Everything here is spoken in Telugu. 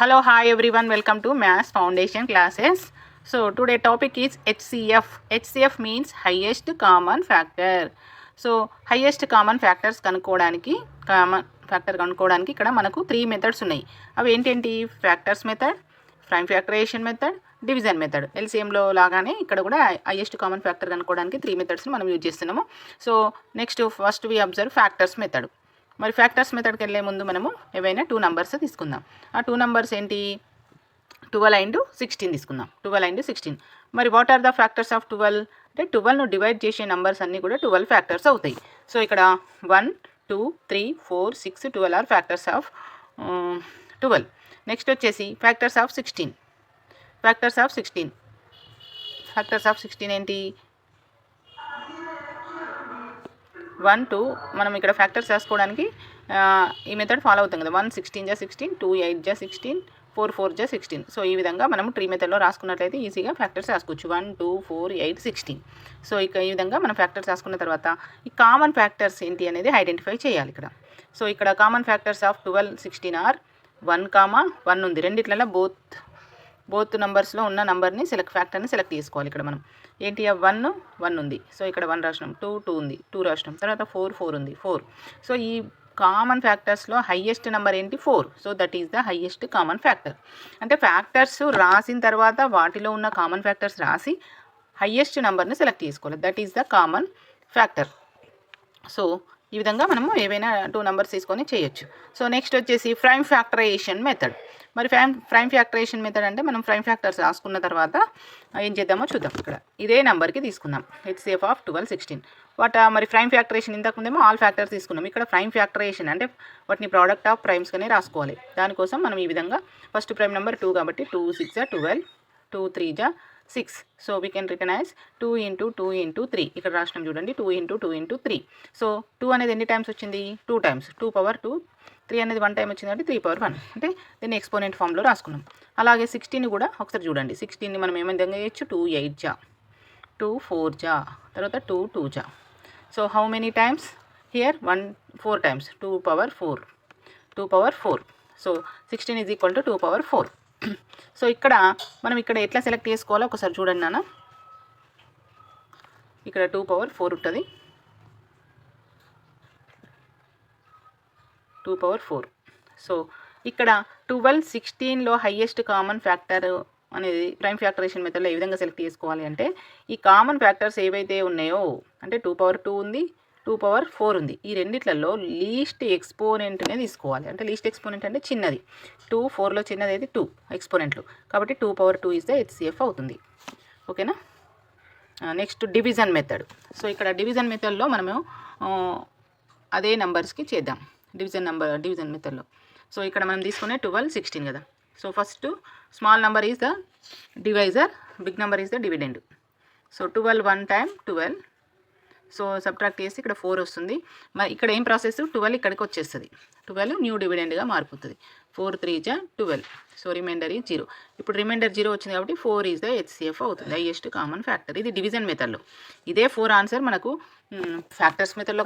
Hello, hi everyone, welcome to Maths Foundation classes. So today topic is HCF. HCF means highest common factor. So highest common factors కనుక్కోవడానికి ఇక్కడ మనకు 3 మెథడ్స్ ఉన్నాయి. అవి ఏంటంటి? Factors method, prime factorisation method, division method. ఎల్సిఎంలో లాగానే ఇక్కడ కూడా హైయెస్ట్ కామన్ ఫ్యాక్టర్ కనుక్కోవడానికి 3 మెథడ్స్ని మనం యూజ్ చేస్తున్నాము. So next first we observe factors method. మరి ఫ్యాక్టర్స్ మెథడ్కి వెళ్ళే ముందు మనము ఏవైనా 2 నంబర్స్ తీసుకుందాం. ఆ 2 నంబర్స్ ఏంటి? 12 and 16 తీసుకుందాం. 12 and 16. మరి what are the factors of 12? అంటే 12ను డివైడ్ చేసే నంబర్స్ అన్నీ కూడా 12 ఫ్యాక్టర్స్ అవుతాయి. సో ఇక్కడ 1, 2, 3, 4, 6, 12 ఆర్ ఫ్యాక్టర్స్ ఆఫ్ 12. నెక్స్ట్ వచ్చేసి ఫ్యాక్టర్స్ ఆఫ్ 16. ఫ్యాక్టర్స్ ఆఫ్ 16 ఏంటి? 1, 2 మనం ఇక్కడ ఫ్యాక్టర్స్ రాసుకోవడానికి ఈ మెథడ్ ఫాలో అవుతాం కదా. 1 16 జా 16, 2 8 జా 16, 4 4 జా 16. సో ఈ విధంగా మనం ట్రీ మెథడ్లో రాసుకున్నట్లయితే ఈజీగా ఫ్యాక్టర్స్ రాసుకోవచ్చు. 1 2 4 8 16. సో ఇక ఈ విధంగా మనం ఫ్యాక్టర్స్ రాసుకున్న తర్వాత ఈ కామన్ ఫ్యాక్టర్స్ ఏంటి అనేది ఐడెంటిఫై చేయాలి ఇక్కడ. సో ఇక్కడ కామన్ ఫ్యాక్టర్స్ ఆఫ్ 12 16 ఆర్ 1, 1 ఉంది. రెండిట్లలో బోత్ నంబర్స్లో ఉన్న నంబర్ని ఫ్యాక్టర్ని సెలెక్ట్ చేసుకోవాలి. ఇక్కడ మనం ఏంటి? 1 ఉంది. సో ఇక్కడ 1 రాసినాం. 2 ఉంది. 2 రాసినాం. తర్వాత 4 ఉంది. 4. సో ఈ కామన్ ఫ్యాక్టర్స్లో హైయెస్ట్ నెంబర్ ఏంటి? 4. So that is the highest common factor. అంటే ఫ్యాక్టర్స్ రాసిన తర్వాత వాటిలో ఉన్న కామన్ ఫ్యాక్టర్స్ రాసి హైయెస్ట్ నెంబర్ని సెలెక్ట్ చేసుకోవాలి. That is the common factor. So ఈ విధంగా మనము ఏవైనా 2 నంబర్స్ తీసుకొని చేయొచ్చు. సో నెక్స్ట్ వచ్చేసి ప్రైమ్ ఫ్యాక్టరైజేషన్ మెథడ్. మరి ప్రైమ్ ఫ్యాక్టరైజేషన్ మెథడ్ అంటే మనం ప్రైమ్ ఫ్యాక్టర్స్ రాసుకున్న తర్వాత ఏం చేద్దామో చూద్దాం. ఇక్కడ ఇదే నెంబర్కి తీసుకుందాం హెచ్సిఎఫ్ ఆఫ్ 12 16. మరి ప్రైమ్ ఫ్యాక్టరైజేషన్ ఇంతకుముందేమో ఆల్ ఫ్యాక్టర్స్ తీసుకున్నాం. ఇక్కడ ప్రైమ్ ఫ్యాక్టరైజేషన్ అంటే వాటిని ప్రోడక్ట్ ఆఫ్ ప్రైమ్స్గానే రాసుకోవాలి. దానికోసం మనం ఈ విధంగా ఫస్ట్ ప్రైమ్ నెంబర్ 2 కాబట్టి 2 6 జా 12, 2 3 జా 6. So we can return as 2 × 2 × 3. ఇక్కడ రాసినాం చూడండి, 2 × 2 × 3. సో 2 అనేది ఎన్ని టైమ్స్ వచ్చింది? 2 టైమ్స్. 2 power 2. 3 అనేది 1 టైం వచ్చింది కాబట్టి 3 power 1. అంటే దీన్ని ఎక్స్పోనెంట్ ఫామ్లో రాసుకున్నాం. అలాగే 16 కూడా ఒకసారి చూడండి. 16ని మనం ఏమైనా విధంగా చేయొచ్చు? 2 8 జా, 2 4 జా, తర్వాత 2 2 జా. So how many times here? 4 times. 2 power 4. So 16 is equal to 2 power 4. So ఇక్కడ మనం ఎట్లా సెలెక్ట్ చేసుకోవాలో ఒకసారి చూడండి నాన్న. ఇక్కడ 2 power 4 ఉంటుంది. 2 power 4. సో ఇక్కడ 12 16లో హైయెస్ట్ కామన్ ఫ్యాక్టర్ అనేది ప్రైమ్ ఫ్యాక్టరైజేషన్ మెథడ్లో ఏ విధంగా సెలెక్ట్ చేసుకోవాలి అంటే ఈ కామన్ ఫ్యాక్టర్స్ ఏవైతే ఉన్నాయో అంటే 2 power 2 ఉంది, 2 power 4 ఉంది. ఈ రెండిట్లలో లీస్ట్ ఎక్స్పోనెంట్నే తీసుకోవాలి. అంటే లీస్ట్ ఎక్స్పోనెంట్ అంటే చిన్నది. 2 4లో చిన్నది అయితే 2 ఎక్స్పోనెంట్లు కాబట్టి 2 power 2 ఈజ్ ద హెచ్సిఎఫ్ అవుతుంది. ఓకేనా? Next division method. సో ఇక్కడ డివిజన్ మెథడ్లో మనము అదే నెంబర్స్కి చేద్దాం. డివిజన్ మెథడ్లో. సో ఇక్కడ మనం తీసుకునే 12 16 కదా. So first small number is the divisor, big number is the dividend. So 12 1 time 12. So subtract చేసి ఇక్కడ 4 వస్తుంది. మరి ఇక్కడ ఏం ప్రాసెస్? 12 ఇక్కడికి వచ్చేస్తుంది. 12 న్యూ డివిడెండ్గా మారిపోతుంది. 4 3 జా 12. So remainder is 0. ఇప్పుడు రిమైండర్ 0 వచ్చింది కాబట్టి 4 ఈజ్ ద హెచ్సిఎఫ్ అవుతుంది, హైయెస్ట్ కామన్ ఫ్యాక్టర్. ఇది డివిజన్ మెథడ్లో. ఇదే 4 ఆన్సర్ మనకు ఫ్యాక్టర్స్ మెథడ్లో